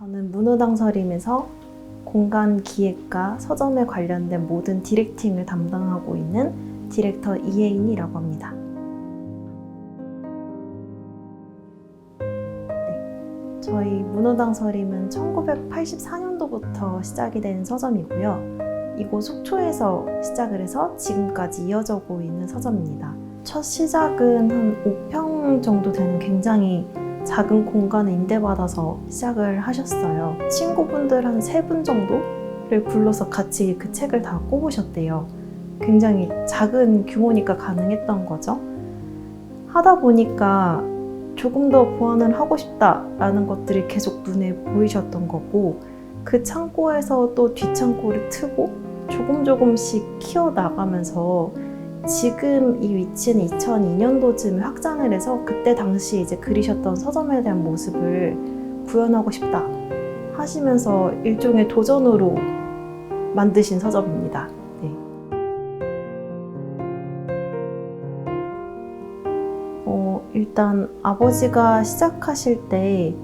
저는 문호당서림에서 공간 기획과 서점에 관련된 모든 디렉팅을 담당하고 있는 디렉터 이혜인이라고 합니다. 저희 문호당서림은 1984년도부터 시작이 된 서점이고요. 이곳 속초에서 시작을 해서 지금까지 이어져고 있는 서점입니다. 첫 시작은 한 5평 정도 되는 굉장히 작은 공간을 임대받아서 시작을 하셨어요. 친구분들 한 3분 정도를 불러서 같이 그 책을 다 꼽으셨대요. 굉장히 작은 규모니까 가능했던 거죠. 하다 보니까 조금 더 보완을 하고 싶다라는 것들이 계속 눈에 보이셨던 거고, 그 창고에서 또 뒷창고를 트고 조금씩 키워나가면서 지금 이 위치는 2002년도쯤에 확장을 해서 그때 당시 이제 그리셨던 서점에 대한 모습을 구현하고 싶다 하시면서 일종의 도전으로 만드신 서점입니다. 네. 일단 아버지가 시작하실 때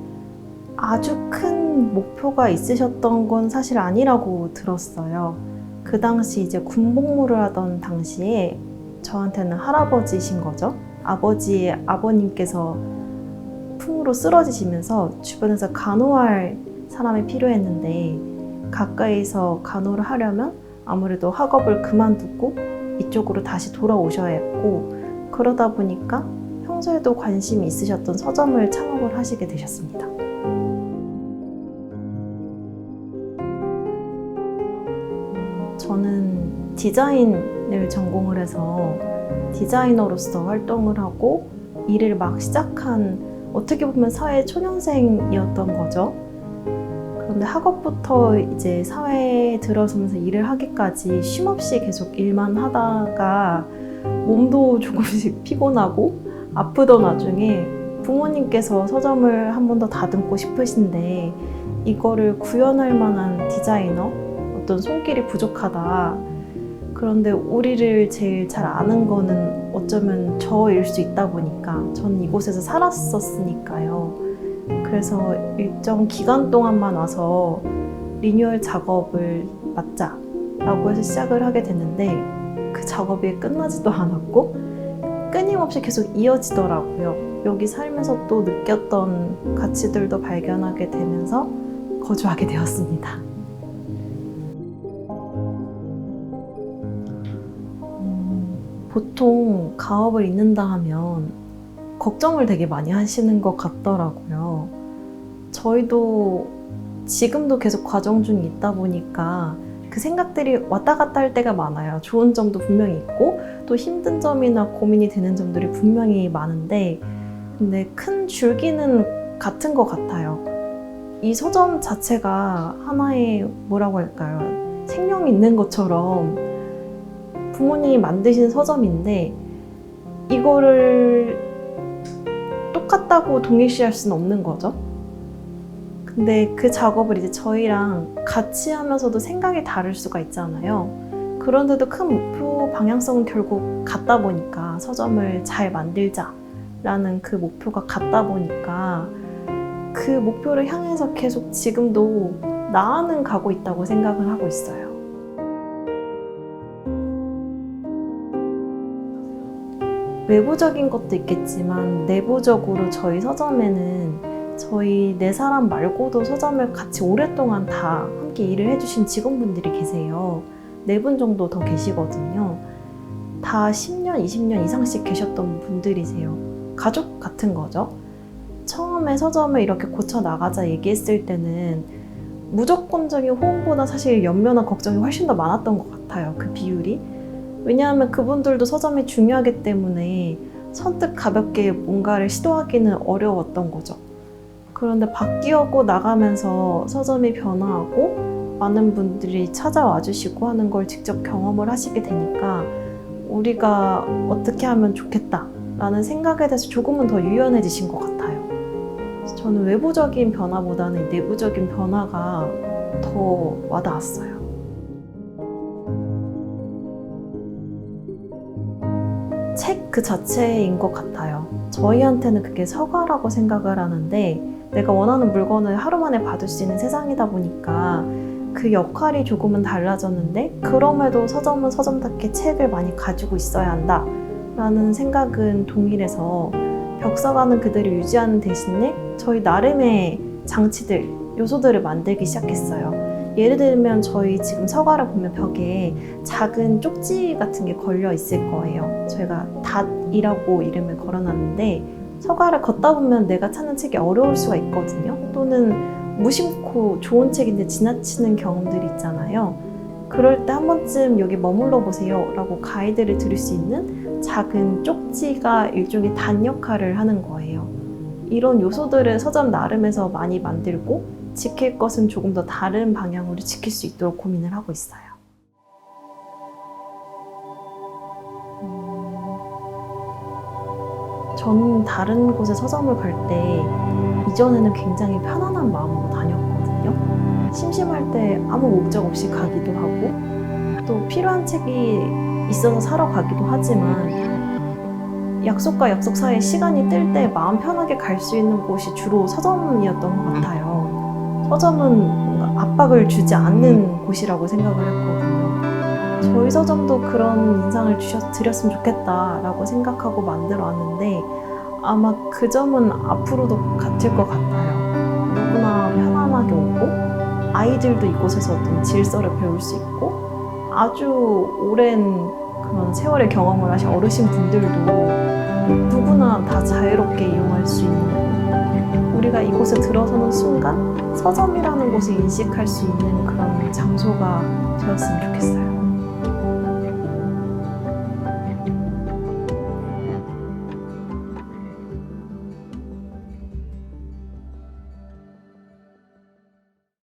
아주 큰 목표가 있으셨던 건 사실 아니라고 들었어요. 그 당시 이제 군복무를 하던 당시에 저한테는 할아버지신 거죠. 아버지의 아버님께서 풍으로 쓰러지시면서 주변에서 간호할 사람이 필요했는데, 가까이서 간호를 하려면 아무래도 학업을 그만두고 이쪽으로 다시 돌아오셔야 했고, 그러다 보니까 평소에도 관심이 있으셨던 서점을 창업을 하시게 되셨습니다. 저는 디자인을 전공을 해서 디자이너로서 활동을 하고 일을 막 시작한, 어떻게 보면 사회 초년생이었던 거죠. 그런데 학업부터 이제 사회에 들어서면서 일을 하기까지 쉼없이 계속 일만 하다가 몸도 조금씩 피곤하고 아프던 와중에 부모님께서 서점을 한 번 더 다듬고 싶으신데 이거를 구현할 만한 디자이너, 어떤 손길이 부족하다. 그런데 우리를 제일 잘 아는 거는 어쩌면 저일 수 있다 보니까, 전 이곳에서 살았었으니까요. 그래서 일정 기간 동안만 와서 리뉴얼 작업을 맡자라고 해서 시작을 하게 됐는데, 그 작업이 끝나지도 않았고 끊임없이 계속 이어지더라고요. 여기 살면서 또 느꼈던 가치들도 발견하게 되면서 거주하게 되었습니다. 보통 가업을 잇는다 하면 걱정을 되게 많이 하시는 것 같더라고요. 저희도 지금도 계속 과정 중에 있다 보니까 그 생각들이 왔다 갔다 할 때가 많아요. 좋은 점도 분명히 있고 또 힘든 점이나 고민이 되는 점들이 분명히 많은데, 근데 큰 줄기는 같은 것 같아요. 이 서점 자체가 하나의 뭐라고 할까요? 생명이 있는 것처럼 부모님이 만드신 서점인데 이거를 똑같다고 동일시할 수는 없는 거죠. 근데 그 작업을 이제 저희랑 같이 하면서도 생각이 다를 수가 있잖아요. 그런데도 큰 목표 방향성은 결국 같다 보니까, 서점을 잘 만들자라는 그 목표가 같다 보니까 그 목표를 향해서 계속 지금도 나아는 가고 있다고 생각을 하고 있어요. 외부적인 것도 있겠지만 내부적으로 저희 서점에는 저희 4사람 말고도 서점을 같이 오랫동안 다 함께 일을 해주신 직원분들이 계세요. 4분 정도 더 계시거든요. 다 10년, 20년 이상씩 계셨던 분들이세요. 가족 같은 거죠. 처음에 서점을 이렇게 고쳐나가자 얘기했을 때는 무조건적인 호응보다 사실 연면한 걱정이 훨씬 더 많았던 것 같아요. 그 비율이. 왜냐하면 그분들도 서점이 중요하기 때문에 선뜻 가볍게 뭔가를 시도하기는 어려웠던 거죠. 그런데 바뀌고 나가면서 서점이 변화하고 많은 분들이 찾아와 주시고 하는 걸 직접 경험을 하시게 되니까 우리가 어떻게 하면 좋겠다라는 생각에 대해서 조금은 더 유연해지신 것 같아요. 그래서 저는 외부적인 변화보다는 내부적인 변화가 더 와닿았어요. 책 그 자체인 것 같아요. 저희한테는 그게 서가라고 생각을 하는데, 내가 원하는 물건을 하루 만에 받을 수 있는 세상이다 보니까 그 역할이 조금은 달라졌는데, 그럼에도 서점은 서점답게 책을 많이 가지고 있어야 한다 라는 생각은 동일해서 벽서가는 그대로 유지하는 대신에 저희 나름의 장치들, 요소들을 만들기 시작했어요. 예를 들면 저희 지금 서가를 보면 벽에 작은 쪽지 같은 게 걸려 있을 거예요. 저희가 닷이라고 이름을 걸어놨는데, 서가를 걷다 보면 내가 찾는 책이 어려울 수가 있거든요. 또는 무심코 좋은 책인데 지나치는 경험들이 있잖아요. 그럴 때 한 번쯤 여기 머물러 보세요 라고 가이드를 드릴 수 있는 작은 쪽지가 일종의 단 역할을 하는 거예요. 이런 요소들을 서점 나름에서 많이 만들고, 지킬 것은 조금 더 다른 방향으로 지킬 수 있도록 고민을 하고 있어요. 저는 다른 곳에 서점을 갈 때 이전에는 굉장히 편안한 마음으로 다녔거든요. 심심할 때 아무 목적 없이 가기도 하고, 또 필요한 책이 있어서 사러 가기도 하지만 약속과 약속 사이에 시간이 뜰 때 마음 편하게 갈 수 있는 곳이 주로 서점이었던 것 같아요. 서점은 뭔가 압박을 주지 않는 곳이라고 생각을 했거든요. 저희 서점도 그런 인상을 드렸으면 좋겠다라고 생각하고 만들어왔는데, 아마 그 점은 앞으로도 같을 것 같아요. 누구나 편안하게 오고, 아이들도 이곳에서 어떤 질서를 배울 수 있고, 아주 오랜 그런 세월의 경험을 하신 어르신분들도 누구나 다 자유롭게 이용할 수 있는, 우리가 이곳에 들어서는 순간 서점이라는 곳을 인식할 수 있는 그런 장소가 되었으면 좋겠어요.